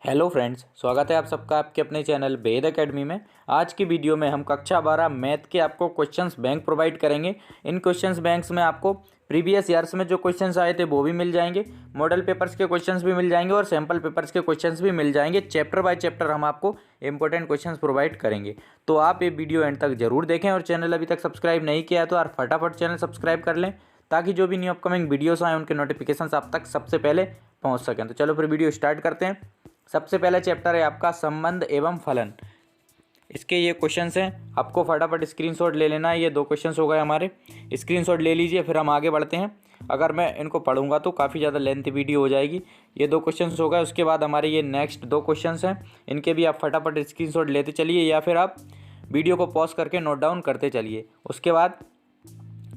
Hello friends, स्वागत है आप सबका आपके अपने चैनल वेद एकेडमी में। आज की वीडियो में हम कक्षा 12 मैथ के आपको क्वेश्चंस बैंक प्रोवाइड करेंगे। इन क्वेश्चंस बैंक्स में आपको प्रीवियस ईयर्स में जो क्वेश्चंस आए थे वो भी मिल जाएंगे, मॉडल पेपर्स के क्वेश्चंस भी मिल जाएंगे और सैम्पल पेपर्स के क्वेश्चंस भी मिल जाएंगे। चैप्टर बाय चैप्टर हम आपको इंपॉर्टेंट क्वेश्चंस प्रोवाइड करेंगे, तो आप ये वीडियो एंड तक जरूर देखें। और चैनल अभी तक सब्सक्राइब नहीं किया है तो यार फटाफट चैनल सब्सक्राइब कर लें, ताकि जो भी न्यू अपकमिंग वीडियोस आए उनके नोटिफिकेशंस आप तक सबसे पहले पहुंच सकें। तो चलो फिर वीडियो स्टार्ट करते हैं। सबसे पहला चैप्टर है आपका संबंध एवं फलन। इसके ये क्वेश्चंस हैं, आपको फटाफट स्क्रीनशॉट ले लेना है। ये दो क्वेश्चंस हो गए हमारे, स्क्रीनशॉट ले लीजिए, फिर हम आगे बढ़ते हैं। अगर मैं इनको पढ़ूंगा तो काफ़ी ज़्यादा लेंथ वीडियो हो जाएगी। ये दो क्वेश्चंस हो गए, उसके बाद हमारे ये नेक्स्ट दो क्वेश्चंस हैं, इनके भी आप फटाफट स्क्रीनशॉट लेते चलिए या फिर आप वीडियो को पॉज करके नोट डाउन करते चलिए। उसके बाद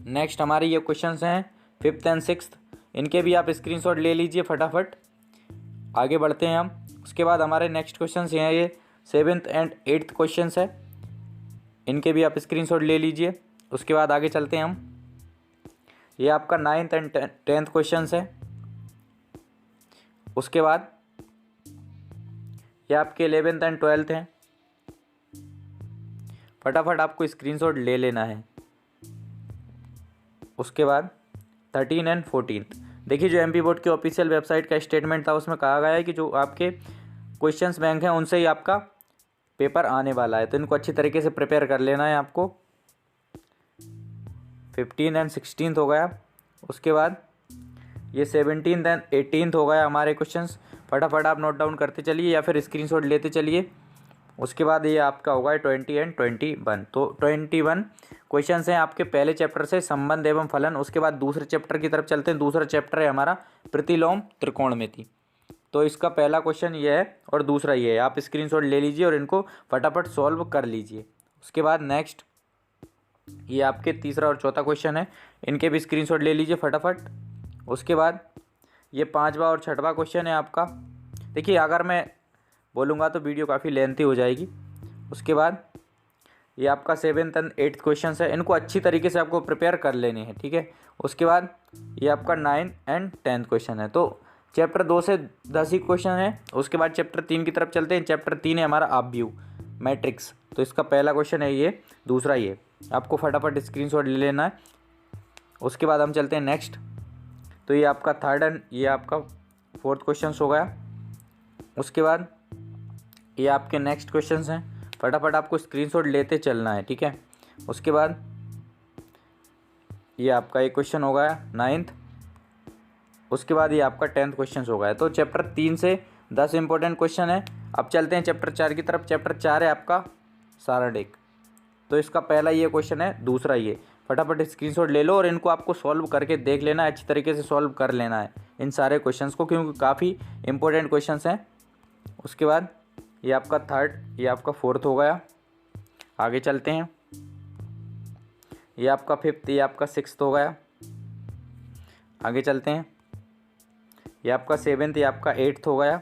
नेक्स्ट हमारे ये क्वेश्चंस हैं 5th एंड 6th, इनके भी आप स्क्रीनशॉट ले लीजिए फटाफट। आगे बढ़ते हैं हम। उसके बाद हमारे नेक्स्ट क्वेश्चंस हैं ये 7th एंड 8th क्वेश्चंस है, इनके भी आप स्क्रीनशॉट ले लीजिए। उसके बाद आगे चलते हैं हम। ये आपका 9th एंड 10th क्वेश्चंस है। उसके बाद ये आपके 11th एंड 12th हैं। फटाफट आपको स्क्रीनशॉट ले लेना है। उसके बाद 13 एंड 14th। देखिए, जो एमपी बोर्ड की ऑफिशियल वेबसाइट का स्टेटमेंट था उसमें कहा गया है कि जो आपके क्वेश्चंस बैंक हैं उनसे ही आपका पेपर आने वाला है, तो इनको अच्छी तरीके से प्रिपेयर कर लेना है आपको। 15 एंड 16th हो गया। उसके बाद ये 17th एंड 18th हो गया हमारे क्वेश्चंस। फटाफट आप नोट डाउन करते चलिए या फिर स्क्रीनशॉट लेते चलिए। उसके बाद ये आपका होगा 20 एंड 21। तो 21 क्वेश्चंस हैं आपके पहले चैप्टर से, संबंध एवं फलन। उसके बाद दूसरे चैप्टर की तरफ चलते हैं। दूसरा चैप्टर है हमारा प्रतिलोम त्रिकोणमिति। तो इसका पहला क्वेश्चन ये है और दूसरा ये है, आप स्क्रीनशॉट ले लीजिए और इनको फटाफट सॉल्व कर लीजिए। उसके बाद नेक्स्ट ये आपके तीसरा और चौथा क्वेश्चन है, इनके भी स्क्रीनशॉट ले लीजिए फटाफट। उसके बाद ये पांचवा और छठवां क्वेश्चन है आपका। देखिए, अगर मैं बोलूँगा तो वीडियो काफ़ी लेंथी हो जाएगी। उसके बाद ये आपका 7th एंड 8th क्वेश्चन है, इनको अच्छी तरीके से आपको प्रिपेयर कर लेने हैं, ठीक है। उसके बाद ये आपका 9th एंड 10th क्वेश्चन है। तो चैप्टर 2 से 10 ही क्वेश्चन है। उसके बाद चैप्टर 3 की तरफ चलते हैं। चैप्टर 3 है हमारा अपव्यू मैट्रिक्स। तो इसका पहला क्वेश्चन है ये, दूसरा ये, आपको फटाफट स्क्रीनशॉट ले लेना है। उसके बाद हम चलते हैं नेक्स्ट। तो ये आपका 3rd एंड ये आपका 4th क्वेश्चन हो गया। उसके बाद ये आपके नेक्स्ट क्वेश्चंस हैं, फटाफट आपको स्क्रीनशॉट लेते चलना है, ठीक है। उसके बाद ये आपका एक क्वेश्चन हो गया 9th। उसके बाद ये आपका 10th क्वेश्चन हो गया। तो चैप्टर 3 से 10 इंपॉर्टेंट क्वेश्चन है। अब चलते हैं चैप्टर 4 की तरफ। चैप्टर 4 है आपका सारणिक। तो इसका पहला ये क्वेश्चन है, दूसरा ये। फटाफट स्क्रीनशॉट ले लो और इनको आपको सॉल्व करके देख लेना है, अच्छी तरीके से सॉल्व कर लेना है इन सारे क्वेश्चंस को, क्योंकि काफ़ी इंपॉर्टेंट क्वेश्चंस हैं। उसके बाद ये आपका 3rd, ये आपका 4th हो गया। आगे चलते हैं। ये आपका 5th, ये आपका 6th हो गया। आगे चलते हैं। ये आपका 7th, ये आपका 8th हो गया।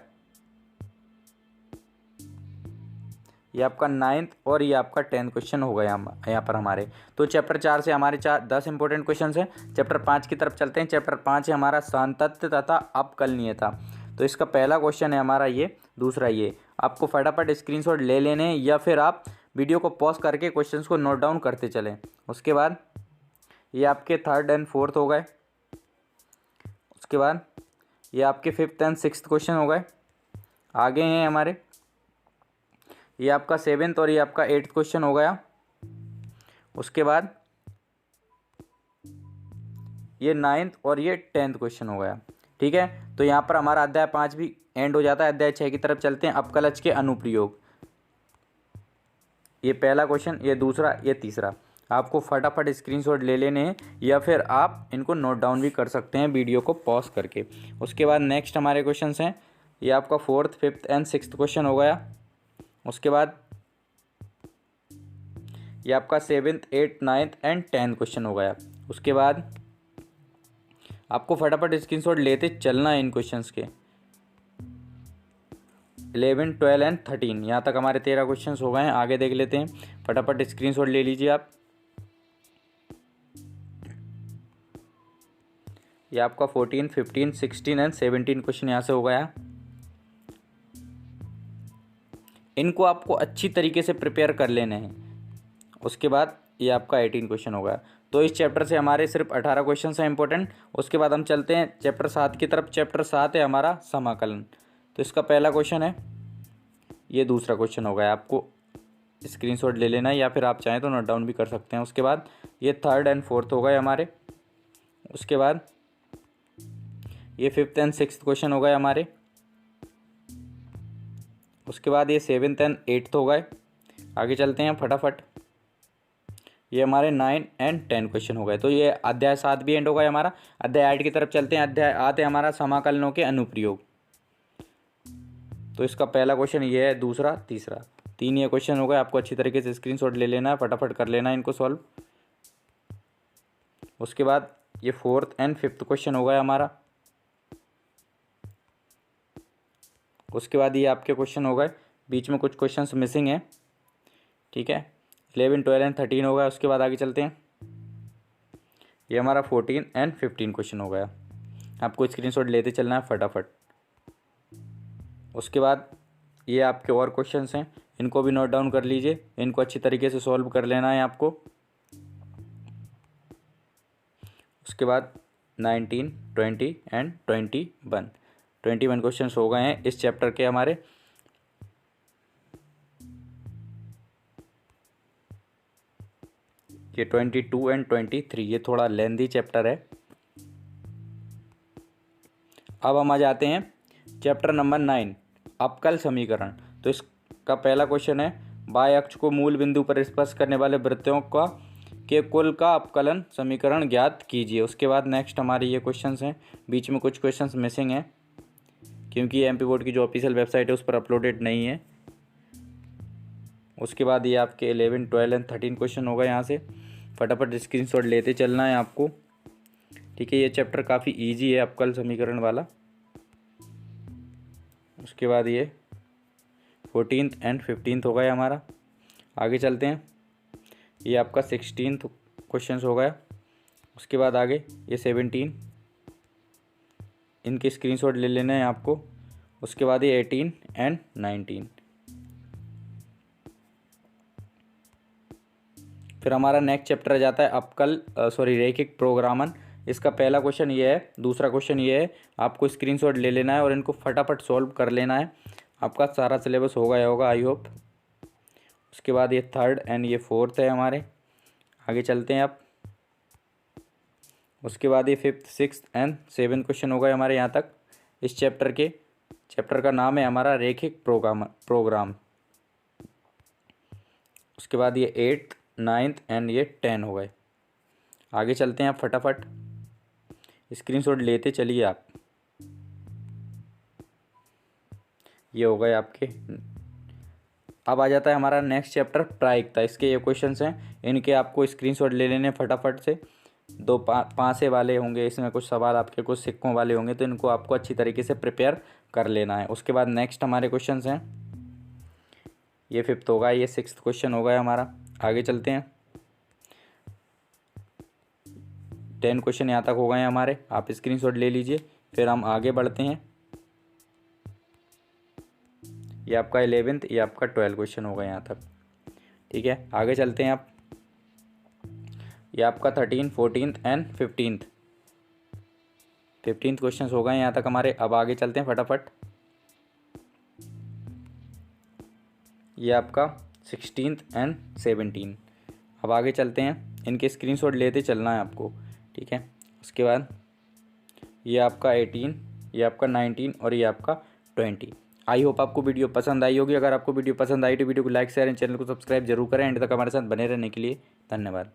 ये आपका 9th और ये आपका 10th क्वेश्चन हो गया यहाँ पर हमारे। तो चैप्टर 4 से हमारे 10 इंपॉर्टेंट क्वेश्चन हैं। चैप्टर 5 की तरफ चलते हैं। चैप्टर 5 है हमारा सातत्य तथा अपकलनीयता। तो इसका पहला क्वेश्चन है हमारा ये, दूसरा ये। आपको फटाफट स्क्रीनशॉट ले लेने हैं या फिर आप वीडियो को पॉज करके क्वेश्चंस को नोट डाउन करते चलें। उसके बाद ये आपके 3rd एंड 4th हो गए। उसके बाद ये आपके 5th एंड 6th क्वेश्चन हो गए। आगे हैं हमारे ये आपका 7th और ये आपका 8th क्वेश्चन हो गया। उसके बाद ये 9th और ये 10th क्वेश्चन हो गया, ठीक है। तो यहाँ पर हमारा अध्याय 5 भी एंड हो जाता है। अध्याय 6 की तरफ चलते हैं। अपकलज के अनुप्रयोग। ये पहला क्वेश्चन, ये दूसरा, ये तीसरा। आपको फटाफट स्क्रीनशॉट ले लेने हैं या फिर आप इनको नोट डाउन भी कर सकते हैं वीडियो को पॉज करके। उसके बाद नेक्स्ट हमारे क्वेश्चंस हैं, ये आपका 4th, 5th and 6th question हो गया। उसके बाद ये आपका 7th, 8th, 9th and 10th question हो गया। उसके बाद आपको फटाफट स्क्रीनशॉट लेते चलना है इन क्वेश्चंस के। 11, 12 एंड 13, यहाँ तक हमारे 13 क्वेश्चंस हो गए हैं। आगे देख लेते हैं। फटाफट स्क्रीनशॉट ले लीजिए आप। ये आपका 14, 15, 16 एंड 17 क्वेश्चन यहाँ से हो गया। इनको आपको अच्छी तरीके से प्रिपेयर कर लेने हैं। उसके बाद ये आपका 18 क्वेश्चन होगा। तो इस चैप्टर से हमारे सिर्फ 18 क्वेश्चन हैं इंपॉर्टेंट। उसके बाद हम चलते हैं चैप्टर 7 की तरफ। चैप्टर 7 है हमारा समाकलन। तो इसका पहला क्वेश्चन है, ये दूसरा क्वेश्चन होगा, आपको स्क्रीनशॉट ले लेना है या फिर आप चाहें तो नोट डाउन भी कर सकते हैं। उसके बाद ये थर्ड एंड फोर्थ हो गए हमारे। उसके बाद ये फिफ्थ एंड सिक्स्थ क्वेश्चन हो गए हमारे। उसके बाद ये सेवन्थ एंड एट्थ हो गए। आगे चलते हैं फटाफट। ये हमारे 9 एंड 10 क्वेश्चन हो गए। तो ये अध्याय 7 भी एंड हो गया हमारा। अध्याय 8 की तरफ चलते हैं। अध्याय 8 है हमारा समाकलनों के अनुप्रयोग। तो इसका पहला क्वेश्चन ये है, दूसरा, तीसरा, 3 ये क्वेश्चन हो गए। आपको अच्छी तरीके से स्क्रीनशॉट ले लेना है, फटाफट कर लेना है इनको सॉल्व। उसके बाद ये फोर्थ एंड फिफ्थ क्वेश्चन हो गया हमारा। उसके बाद ये आपके क्वेश्चन हो गए, बीच में कुछ क्वेश्चंस मिसिंग हैं, ठीक है। 11, 12 एंड 13 हो गया। उसके बाद आगे चलते हैं। ये हमारा 14 एंड 15 क्वेश्चन हो गया। आपको स्क्रीनशॉट लेते चलना है फटाफट। उसके बाद ये आपके और क्वेश्चंस हैं, इनको भी नोट डाउन कर लीजिए। इनको अच्छी तरीके से सॉल्व कर लेना है आपको। उसके बाद 19, 20 एंड 21 क्वेश्चंस हो गए हैं इस चैप्टर के हमारे। ये 22 एंड 23, ये थोड़ा लेंथी चैप्टर है। अब हम आ जाते हैं चैप्टर नंबर 9, अवकल समीकरण। तो इसका पहला क्वेश्चन है, बाह्य अक्ष को मूल बिंदु पर स्पर्श करने वाले वृत्तों का के कुल का अवकलन समीकरण ज्ञात कीजिए। उसके बाद नेक्स्ट हमारे ये क्वेश्चंस हैं, बीच में कुछ क्वेश्चंस मिसिंग हैं क्योंकि एमपी बोर्ड की जो ऑफिशियल वेबसाइट है उस पर अपलोडेड नहीं है। उसके बाद ये आपके 11, 12 एंड 13 क्वेश्चन हो गए। यहाँ से फटाफट स्क्रीनशॉट लेते चलना है आपको, ठीक है। ये चैप्टर काफ़ी इजी है अवकल समीकरण वाला। उसके बाद ये 14th एंड 15th हो गया हमारा। आगे चलते हैं। ये आपका 16th क्वेश्चन हो गया। उसके बाद आगे ये 17, इनके स्क्रीनशॉट ले लेना है आपको। उसके बाद ये 18 एंड 19। फिर हमारा नेक्स्ट चैप्टर आ जाता है अवकल रैखिक प्रोग्रामन। इसका पहला क्वेश्चन ये है, दूसरा क्वेश्चन ये है। आपको स्क्रीनशॉट ले लेना है और इनको फटाफट सॉल्व कर लेना है। आपका सारा सिलेबस हो गया होगा आई होप। उसके बाद ये थर्ड एंड ये फोर्थ है हमारे। आगे चलते हैं आप। उसके बाद ये फिफ्थ, सिक्स्थ एंड 7 क्वेश्चन हो गए हमारे यहाँ तक इस चैप्टर के। चैप्टर का नाम है हमारा रैखिक प्रोग्राम। उसके बाद ये 8th, 9th एंड ये 10 हो गए। आगे चलते हैं आप फटाफट, स्क्रीनशॉट लेते चलिए आप। ये हो गए आपके। अब आ जाता है हमारा नेक्स्ट चैप्टर प्रायिकता। इसके ये क्वेश्चंस हैं, इनके आपको स्क्रीनशॉट ले लेने फटाफट से। 2 पासे वाले होंगे इसमें, कुछ सवाल आपके कुछ सिक्कों वाले होंगे, तो इनको आपको अच्छी तरीके से प्रिपेयर कर लेना है। उसके बाद नेक्स्ट हमारे क्वेश्चंस हैं, ये 5th होगा, ये 6th क्वेश्चन होगा हमारा। आगे चलते हैं। 10 क्वेश्चन यहाँ तक हो गए हैं हमारे, आप स्क्रीनशॉट ले लीजिए। फिर हम आगे बढ़ते हैं। ये आपका 11th, ये आपका 12 क्वेश्चन होगा यहाँ तक, ठीक है। आगे चलते हैं आप। ये आपका 13, 14th एंड 15th क्वेश्चन हो गए यहाँ तक हमारे। अब आगे चलते हैं फटाफट। ये आपका 16th एंड 17। अब आगे चलते हैं, इनके स्क्रीनशॉट लेते चलना है आपको, ठीक है। उसके बाद ये आपका 18, ये आपका 19 और ये आपका 20। आई होप आपको वीडियो पसंद आई होगी। अगर आपको वीडियो पसंद आई तो वीडियो को लाइक, शेयर एंड चैनल को सब्सक्राइब जरूर करें। एंड तक हमारे साथ बने रहने के लिए धन्यवाद।